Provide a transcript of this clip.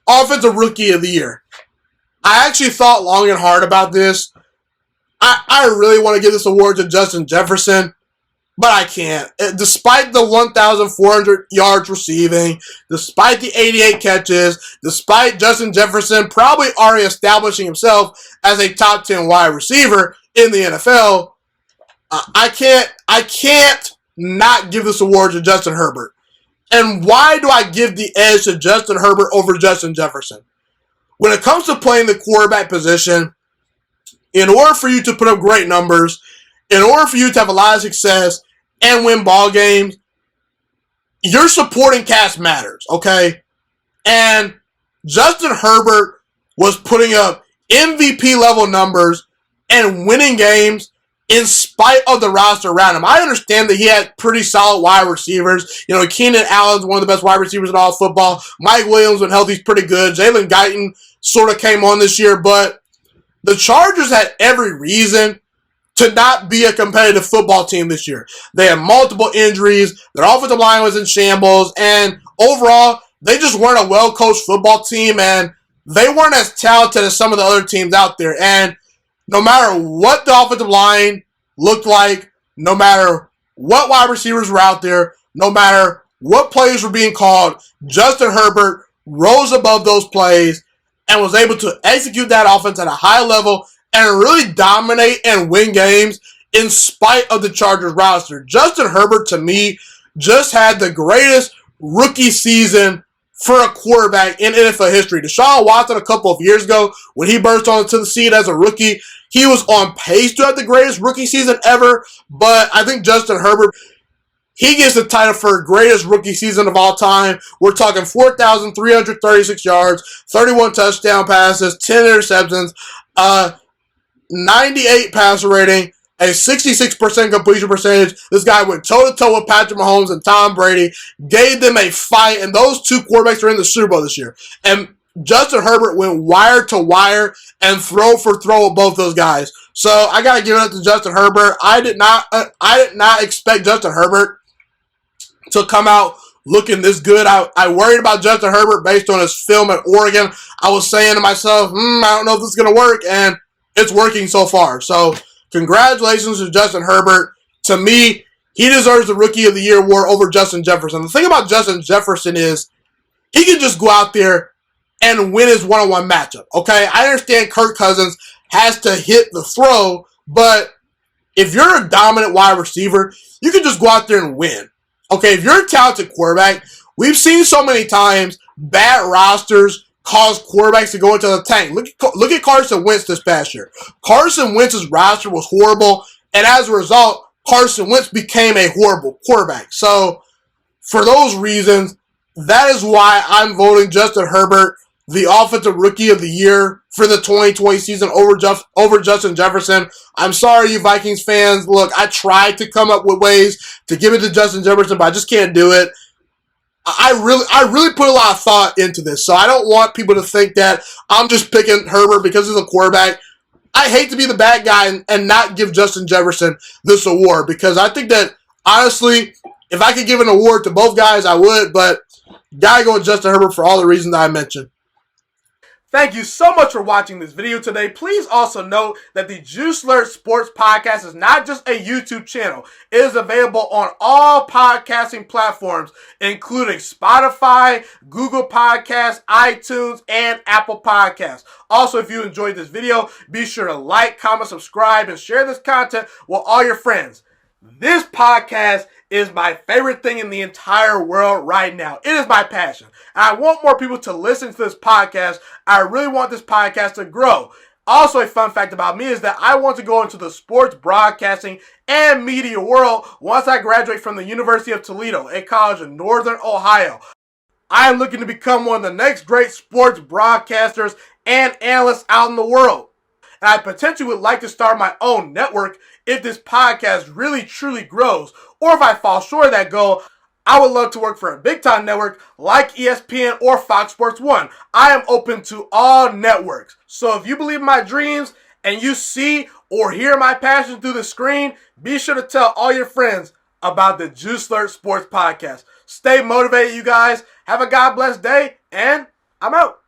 Offensive Rookie of the Year. I actually thought long and hard about this. I really want to give this award to Justin Jefferson, but I can't. Despite the 1,400 yards receiving, despite the 88 catches, despite Justin Jefferson probably already establishing himself as a top 10 wide receiver in the NFL, I can't not give this award to Justin Herbert. And why do I give the edge to Justin Herbert over Justin Jefferson? When it comes to playing the quarterback position, in order for you to put up great numbers, in order for you to have a lot of success and win ball games, your supporting cast matters, okay? And Justin Herbert was putting up MVP level numbers and winning games in spite of the roster around him. I understand that he had pretty solid wide receivers. You know, Keenan Allen's one of the best wide receivers in all of football. Mike Williams, when healthy, is pretty good. Jalen Guyton sort of came on this year, but the Chargers had every reason to not be a competitive football team this year. They had multiple injuries. Their offensive line was in shambles. And overall, they just weren't a well-coached football team. And they weren't as talented as some of the other teams out there. And no matter what the offensive line looked like, no matter what wide receivers were out there, no matter what plays were being called, Justin Herbert rose above those plays and was able to execute that offense at a high level and really dominate and win games in spite of the Chargers roster. Justin Herbert, to me, just had the greatest rookie season for a quarterback in NFL history. Deshaun Watson, a couple of years ago, when he burst onto the scene as a rookie, he was on pace to have the greatest rookie season ever, but I think Justin Herbert, he gets the title for greatest rookie season of all time. We're talking 4,336 yards, 31 touchdown passes, 10 interceptions, 98 passer rating, a 66% completion percentage. This guy went toe-to-toe with Patrick Mahomes and Tom Brady, gave them a fight, and those two quarterbacks are in the Super Bowl this year. And Justin Herbert went wire to wire and throw for throw with both those guys. So I got to give it up to Justin Herbert. I did not expect Justin Herbert to come out looking this good. I worried about Justin Herbert based on his film at Oregon. I was saying to myself, I don't know if this is going to work, and it's working so far. So congratulations to Justin Herbert. To me, he deserves the Rookie of the Year award over Justin Jefferson. The thing about Justin Jefferson is he can just go out there and win his one-on-one matchup, okay? I understand Kirk Cousins has to hit the throw, but if you're a dominant wide receiver, you can just go out there and win. Okay, if you're a talented quarterback, we've seen so many times bad rosters cause quarterbacks to go into the tank. Look at Carson Wentz this past year. Carson Wentz's roster was horrible, and as a result, Carson Wentz became a horrible quarterback. So, for those reasons, that is why I'm voting Justin Herbert the Offensive Rookie of the Year for the 2020 season over Justin Jefferson. I'm sorry, you Vikings fans. Look, I tried to come up with ways to give it to Justin Jefferson, but I just can't do it. I really put a lot of thought into this, so I don't want people to think that I'm just picking Herbert because he's a quarterback. I hate to be the bad guy and not give Justin Jefferson this award, because I think that, honestly, if I could give an award to both guys, I would, but gotta go with Justin Herbert for all the reasons that I mentioned. Thank you so much for watching this video today. Please also note that the Juiciest Sports Podcast is not just a YouTube channel. It is available on all podcasting platforms, including Spotify, Google Podcasts, iTunes, and Apple Podcasts. Also, if you enjoyed this video, be sure to like, comment, subscribe, and share this content with all your friends. This podcast is my favorite thing in the entire world right now. It is my passion. And I want more people to listen to this podcast. I really want this podcast to grow. Also, a fun fact about me is that I want to go into the sports broadcasting and media world once I graduate from the University of Toledo, a college in Northern Ohio. I am looking to become one of the next great sports broadcasters and analysts out in the world. And I potentially would like to start my own network if this podcast really truly grows. Or if I fall short of that goal, I would love to work for a big-time network like ESPN or Fox Sports 1. I am open to all networks. So if you believe in my dreams and you see or hear my passion through the screen, be sure to tell all your friends about the Juiciest Sports Podcast. Stay motivated, you guys. Have a God bless day, and I'm out.